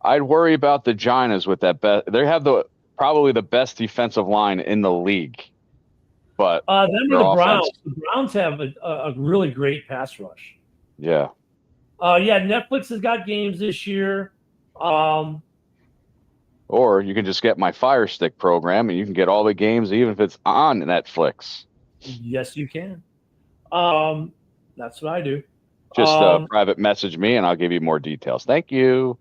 I'd worry about the Giants with that. They have probably the best defensive line in the league. But then with the Browns. The Browns have a really great pass rush. Yeah. Netflix has got games this year. Or you can just get my Fire Stick program and you can get all the games, even if it's on Netflix. Yes, you can. That's what I do. Just private message me and I'll give you more details. Thank you.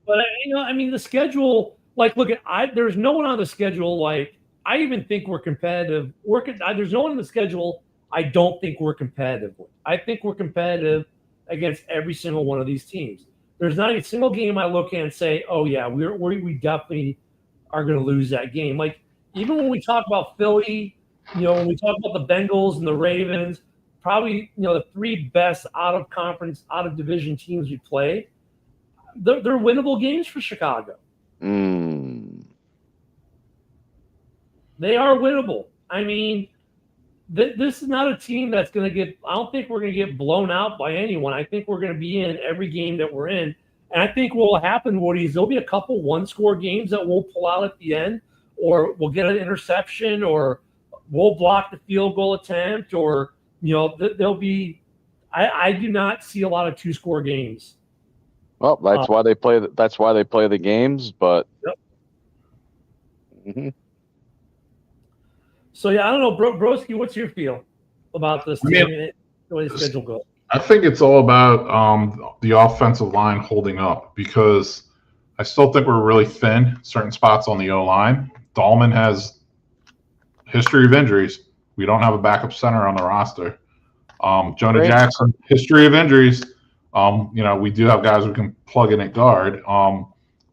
But, the schedule, like, look, there's no one on the schedule, like, I even think we're competitive. There's no one on the schedule I don't think we're competitive with. I think we're competitive against every single one of these teams. There's not a single game I look at and say, oh, yeah, we definitely are going to lose that game. Like, even when we talk about Philly, when we talk about the Bengals and the Ravens, probably, the 3 best out-of-conference, out-of-division teams we play, they're winnable games for Chicago. They are winnable. I mean, this is not a team that's going to get – I don't think we're going to get blown out by anyone. I think we're going to be in every game that we're in. And I think what will happen, Woody, is there'll be a couple one-score games that we'll pull out at the end, or we'll get an interception, or we'll block the field goal attempt, or, there'll be – I do not see a lot of 2-score games. Well, that's why they play. That's why they play the games. But yep. Mm-hmm. So yeah, I don't know, Broski. What's your feel about this? The way the schedule goes. I think it's all about the offensive line holding up, because I still think we're really thin certain spots on the O line. Dahlman has history of injuries. We don't have a backup center on the roster. Jonah Great. Jackson, history of injuries. We do have guys who can plug in at guard.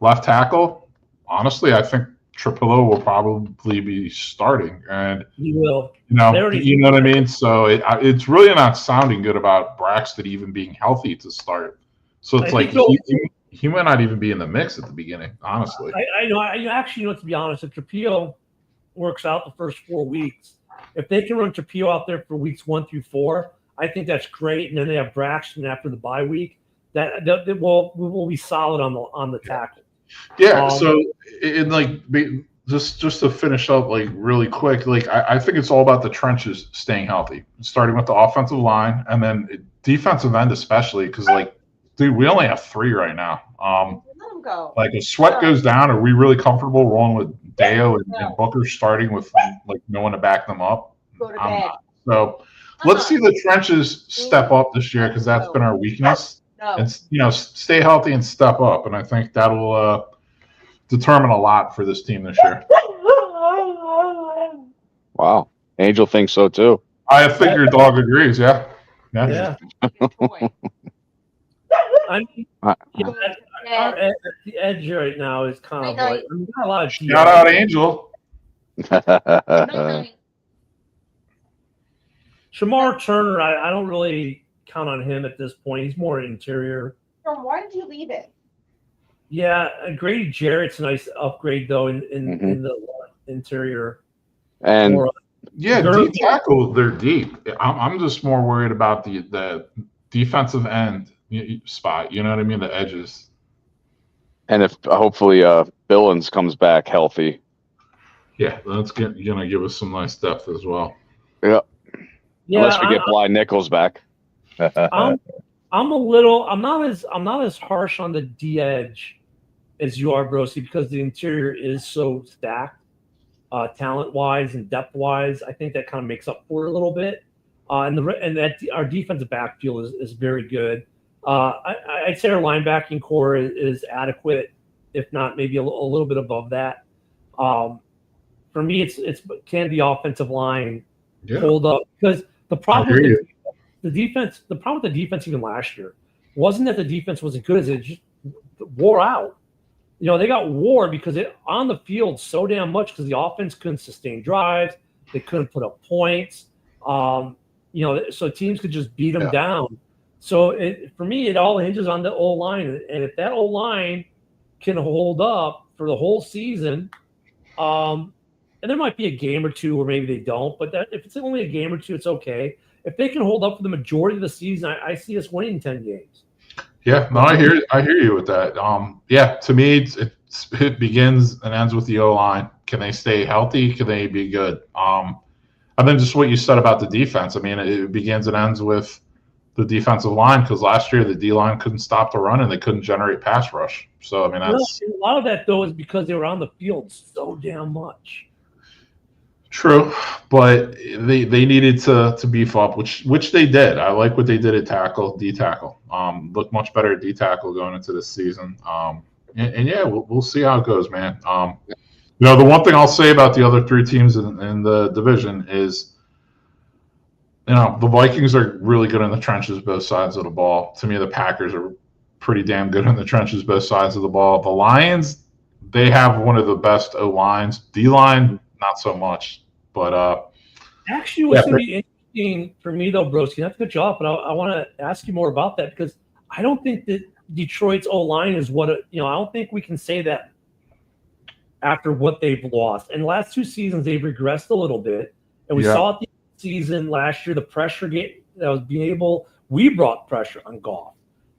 Left tackle, honestly, I think Trapillo will probably be starting, and He will. you know what I mean. So it's really not sounding good about Braxton even being healthy to start. So it's like he might not even be in the mix at the beginning, honestly. I know. I actually know, to be honest, if Trapillo works out the first 4 weeks, if they can run Trapillo out there for weeks 1 through 4, I think that's great. And then they have Braxton after the bye week. That will be solid on the tackle. Yeah. So just to finish up like really quick, like I think it's all about the trenches staying healthy, starting with the offensive line and then defensive end especially, because like, dude, we only have 3 right now. Let them go. Like if Sweat goes down, are we really comfortable rolling with Deo and Booker starting with like no one to back them up? Go to bed. So let's see the trenches step up this year, because that's been our weakness. No. And stay healthy and step up, and I think that'll determine a lot for this team this year. Wow, Angel thinks so too. I think your dog agrees. Yeah. I mean, the edge right now is kind of like not a lot of shout out Angel. Shamar Turner, I don't really count on him at this point. He's more interior. Why did you leave it? Yeah, Grady Jarrett's a nice upgrade though in the interior. And D tackle, they're deep. I'm just more worried about the defensive end spot. You know what I mean? The edges. And if hopefully Billings comes back healthy. Yeah, that's gonna give us some nice depth as well. Yeah. Unless we get Bly Nichols back. I'm not as harsh on the D edge as you are, Brosi, because the interior is so stacked, talent wise and depth wise. I think that kind of makes up for it a little bit. And our defensive backfield is very good. I'd say our linebacking core is adequate, if not maybe a little bit above that. For me, it's can the offensive line hold up, because the problem with the defense even last year wasn't that the defense wasn't good, as it just wore out. They got wore because it on the field so damn much, because the offense couldn't sustain drives, they couldn't put up points. So teams could just beat them down. So for me, it all hinges on the O-line, and if that O-line can hold up for the whole season, and there might be a game or two where maybe they don't, but if it's only a game or two, it's okay. If they can hold up for the majority of the season, I see us winning 10 games. Yeah, no, I hear you with that. To me, it begins and ends with the O-line. Can they stay healthy? Can they be good? And then just what you said about the defense. I mean, it begins and ends with the defensive line, because last year the D-line couldn't stop the run and they couldn't generate pass rush. So, I mean, that's a lot of that, though, is because they were on the field so damn much. True, but they needed to beef up, which they did. I like what they did at D tackle. Look much better at D tackle going into this season. We'll see how it goes, man. The one thing I'll say about the other 3 teams in the division is, the Vikings are really good in the trenches, both sides of the ball. To me, the Packers are pretty damn good in the trenches, both sides of the ball. The Lions, they have one of the best O-lines. D-line, not so much. But actually, what's going to be interesting for me, though, Broski, that's a good job, but I want to ask you more about that, because I don't think that Detroit's O-line is I don't think we can say that after what they've lost. And the last 2 seasons, they've regressed a little bit. And we saw it the season last year, the pressure game that was we brought pressure on Goff.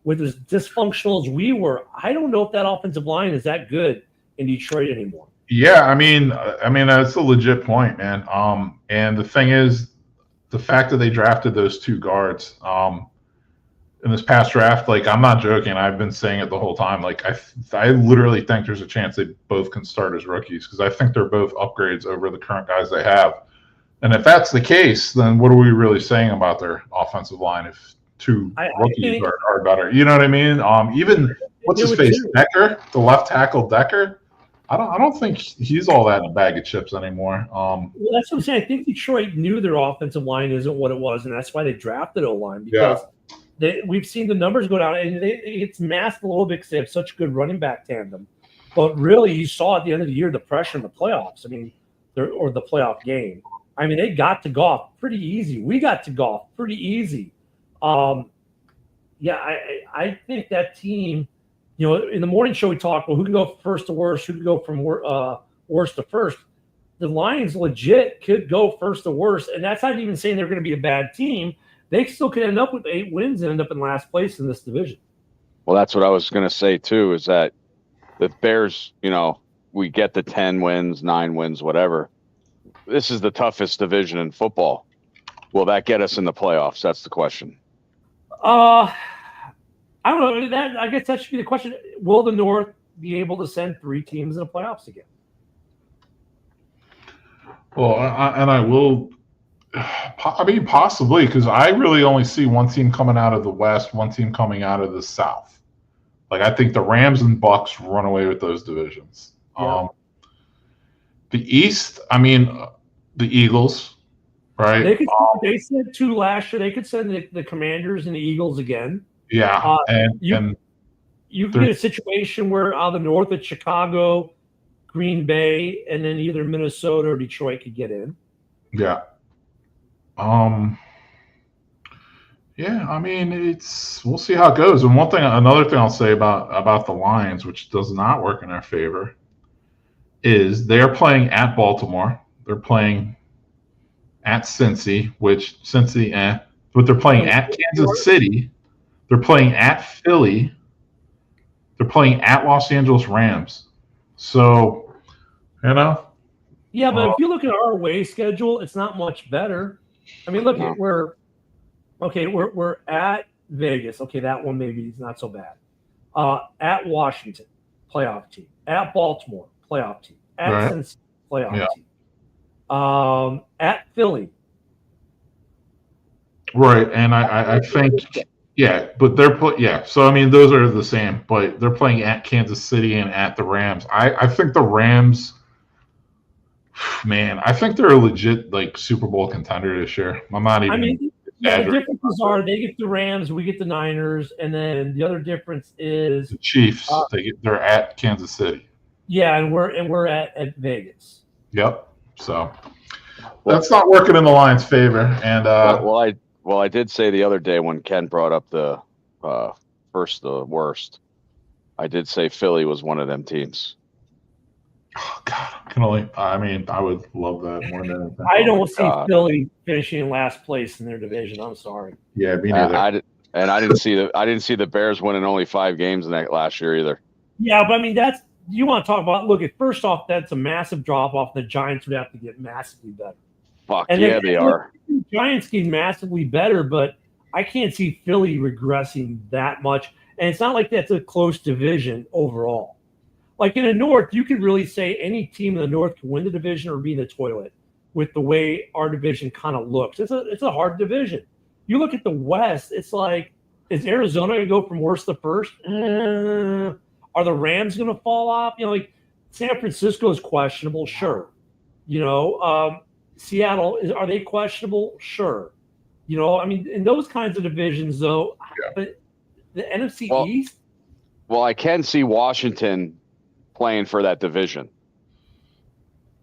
With as dysfunctional as we were, I don't know if that offensive line is that good in Detroit anymore. Yeah, I mean that's a legit point, man. And the thing is, the fact that they drafted those 2 guards in this past draft, like, I'm not joking. I've been saying it the whole time. Like, I literally think there's a chance they both can start as rookies, because I think they're both upgrades over the current guys they have. And if that's the case, then what are we really saying about their offensive line if 2 rookies are better? You know what I mean? Even what's his face, Decker, the left tackle Decker. I don't think he's all that bag of chips anymore. Well, that's what I'm saying. I think Detroit knew their offensive line isn't what it was, and that's why they drafted O-line because we've seen the numbers go down, and it's masked a little bit because they have such good running back tandem. But really, you saw at the end of the year the pressure in the playoffs. I mean, or the playoff game. I mean, they got to Goff pretty easy. We got to Goff pretty easy. I think that team. You know, in the morning show we talked about who can go first to worst, who can go from worst to first. The Lions legit could go first to worst, and that's not even saying they're going to be a bad team. They still could end up with 8 wins and end up in last place in this division. Well, that's what I was going to say too. Is that the Bears? You know, we get the 10 wins, 9 wins, whatever. This is the toughest division in football. Will that get us in the playoffs? That's the question. I don't know. I guess that should be the question. Will the North be able to send 3 teams in the playoffs again? Well, I will. I mean, possibly, because I really only see one team coming out of the West, one team coming out of the South. Like, I think the Rams and Bucks run away with those divisions. Yeah. The East, I mean, the Eagles, right? They sent 2 last year. They could send the Commanders and the Eagles again. Yeah, you can get a situation where out of the North, it's Chicago, Green Bay, and then either Minnesota or Detroit could get in. Yeah. Yeah, I mean, we'll see how it goes. And another thing I'll say about the Lions, which does not work in their favor, is they are playing at Baltimore. They're playing at Cincy, but they're playing at Kansas City. They're playing at Philly. They're playing at Los Angeles Rams. So, you know. Yeah, but if you look at our away schedule, it's not much better. I mean, look, we're at Vegas. Okay, that one maybe is not so bad. At Washington, playoff team. At Baltimore, playoff team. At Cincinnati, playoff team. At Philly. Right, and I think. Yeah, but so I mean, those are the same, but they're playing at Kansas City and at the Rams. I think the Rams, man, I think they're a legit like Super Bowl contender this year. I'm not even. I mean, the differences are they get the Rams, we get the Niners, and then the other difference is the Chiefs. They're at Kansas City. Yeah, and we're at Vegas. Yep. So that's not working in the Lions' favor, and Well, I did say the other day when Ken brought up the first to worst, I did say Philly was one of them teams. Oh God, I would love that more than anything. I don't see Philly finishing in last place in their division. I'm sorry. Yeah, me neither. I didn't see the Bears winning only 5 games in that last year either. Yeah, but I mean you want to talk about. Look, first off, that's a massive drop off. The Giants would have to get massively better. Fuck yeah, they are. The Giants get massively better, but I can't see Philly regressing that much. And it's not like that's a close division overall. Like in the North, you could really say any team in the North can win the division or be in the toilet with the way our division kind of looks. It's a hard division. You look at the West, it's like, is Arizona going to go from worst to first? Are the Rams going to fall off? You know, like San Francisco is questionable, sure. You know, Seattle, are they questionable? Sure. You know, I mean, in those kinds of divisions, though, but the NFC East? Well, I can see Washington playing for that division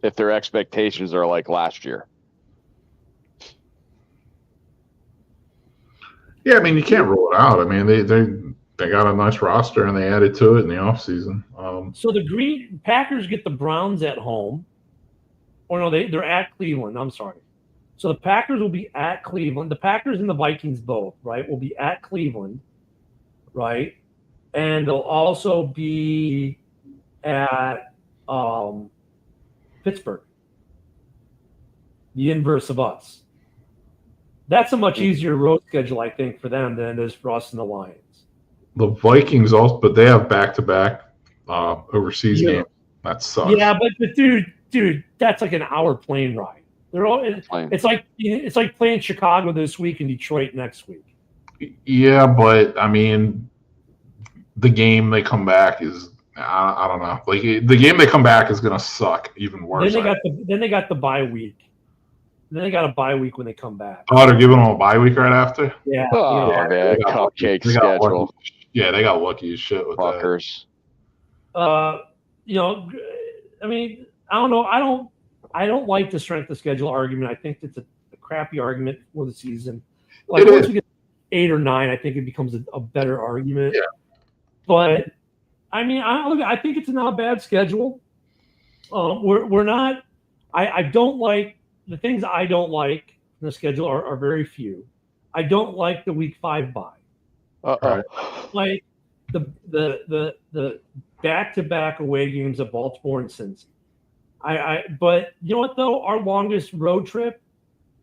if their expectations are like last year. Yeah, I mean, you can't rule it out. I mean, they got a nice roster, and they added to it in the offseason. So the Packers get the Browns at home. Or no, they're at Cleveland. I'm sorry. So the Packers will be at Cleveland. The Packers and the Vikings both, right, will be at Cleveland, right? And they'll also be at Pittsburgh, the inverse of us. That's a much easier road schedule, I think, for them than it is for us and the Lions. The Vikings also, but they have back-to-back overseas games. That sucks. Yeah, but dude, that's like an hour plane ride. It's like playing Chicago this week and Detroit next week. Yeah, but I mean, the game they come back is I don't know. Like the game they come back is going to suck even worse. Then they got the bye week. Then they got a bye week when they come back. Oh, they're giving them a bye week right after? Yeah. Oh, yeah. man, cupcake schedule. They got lucky as shit with Fuckers. You know, I mean, I don't know. I don't like the strength of schedule argument. I think it's a crappy argument for the season. Like once we get 8 or 9, I think it becomes a better argument. Yeah. But I mean, I think it's not a bad schedule. We're not. I don't like the things I don't like in the schedule are very few. I don't like the week 5 bye. Right. Like the back-to-back away games of Baltimore and Cincy. But you know what though? Our longest road trip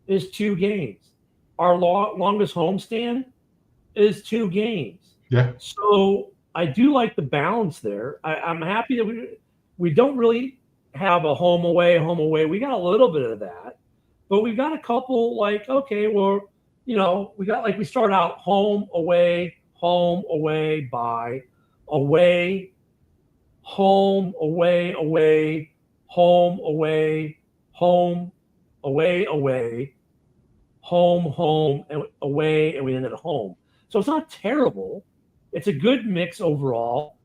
is 2 games. Our longest homestand is 2 games. Yeah. So I do like the balance there. I'm happy that we don't really have a home away. We got a little bit of that, but we've got a couple like, okay, well, you know, we start out home, away, bye, away, home, away, home, away, home, away, home, and away, and we end at home. So it's not terrible. It's a good mix overall.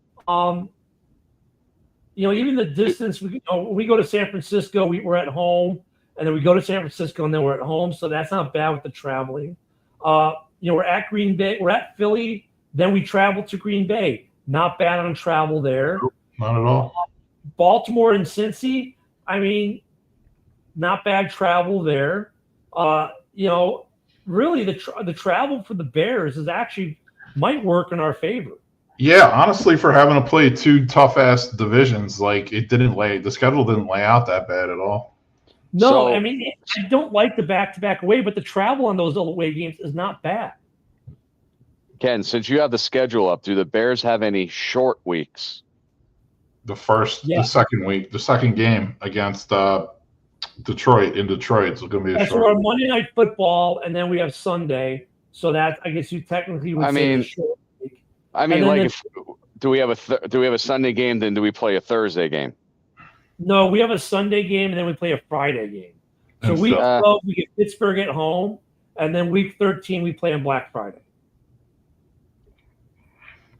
You know, even the distance, we go to San Francisco, we're at home, and then we go to San Francisco, and then we're at home. So that's not bad with the traveling. You know, we're at Green Bay, we're at Philly, then we travel to Green Bay. Not bad on travel there. Not at all. Baltimore and Cincy, I mean, not bad travel there. You know, really the travel for the Bears is actually might work in our favor. Yeah, honestly, for having to play 2 tough-ass divisions, like the schedule didn't lay out that bad at all. No, So- I mean, I don't like the back-to-back away, but the travel on those away games is not bad. Ken, since you have the schedule up, do the Bears have any short weeks? The second game against Detroit is going to be a That's short. our Monday Night Football, and then we have Sunday. So that I guess you technically would say mean, a short week. I mean, And then like, do we have a Sunday game? Then do we play a Thursday game? No, we have a Sunday game, and then we play a Friday game. So And week so- 12, we get Pittsburgh at home, and then week 13, we play on Black Friday.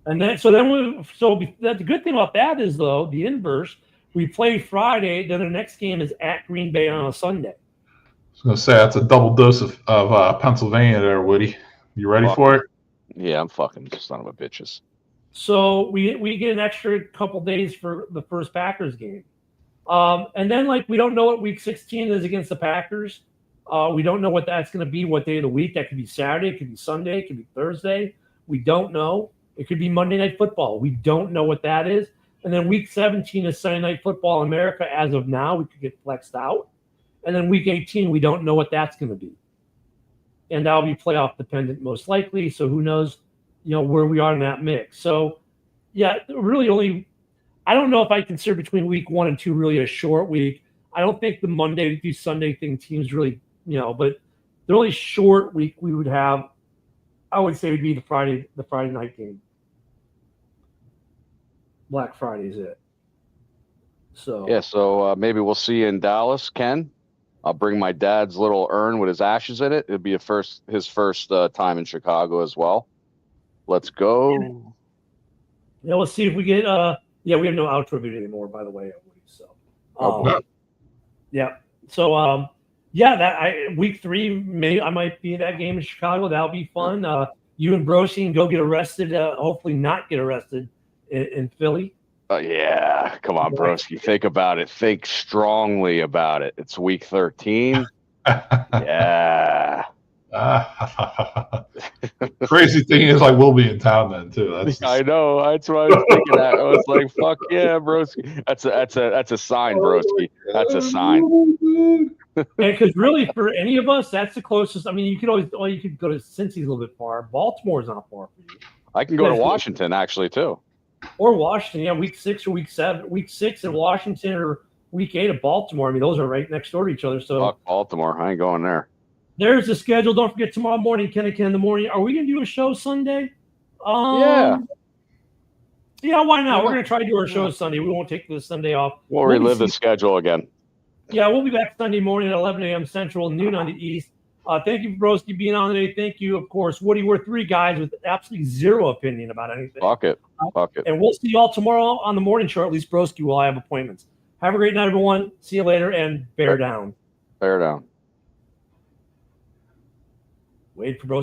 And then, so the good thing about that is, though, the inverse, we play Friday, then the next game is at Green Bay on a Sunday. I was going to say, that's a double dose of Pennsylvania there, Woody. You ready for it? Yeah, I'm fucking son of a bitches. So we get an extra couple days for the first Packers game. And then, like, we don't know what week 16 is against the Packers. We don't know what that's going to be, what day of the week. That could be Saturday, it could be Sunday, it could be Thursday. We don't know. It could be Monday Night Football. We don't know what that is. And then week 17 is Sunday Night Football in America. As of now, we could get flexed out. And then week 18, we don't know what that's going to be. And that'll be playoff dependent most likely. So who knows, you know, where we are in that mix. So, yeah, really I don't know if I consider between week 1 and 2 really a short week. I don't think the Monday through Sunday thing teams really, you know, but the really short week we would have, I would say, would be the Friday night game. Black Friday is it. So Yeah, so maybe we'll see you in Dallas, Ken. I'll bring my dad's little urn with his ashes in it. It'll be his first time in Chicago as well. Let's go. yeah, let's see if we get we have no outro video anymore, by the way. So yeah. So week 3, I might be at that game in Chicago. That'll be fun. You and Broski can go get arrested, hopefully not get arrested in Philly. Yeah, come on, broski. Think about it. Think strongly about it. It's week 13. Yeah. Crazy thing is, I will be in town then too. I know. That's what I was thinking. I was like, "Fuck yeah, broski." That's a sign, broski. That's a sign. Because really, for any of us, that's the closest. I mean, you could go to Cincy's a little bit far. Baltimore's not far for you. I can go to Washington actually too. Or Washington, yeah, week 6 or week 7. Week 6 in Washington or week 8 of Baltimore. I mean, those are right next door to each other. So Fuck Baltimore. I ain't going there. there's the schedule. Don't forget tomorrow morning, Ken in the morning. Are we gonna do a show Sunday? Yeah. Yeah, why not? We're going to try to do our show Sunday. We won't take the Sunday off. We'll relive the schedule again. Yeah, we'll be back Sunday morning at 11 a.m. Central, noon on the East. Thank you, Broski, being on today. Thank you, of course, Woody. We're three guys with absolutely zero opinion about anything. Fuck it. And we'll see y'all tomorrow on the morning show. At least Broski will have appointments. Have a great night, everyone. See you later, and bear down. Bear down. Wait for Broski.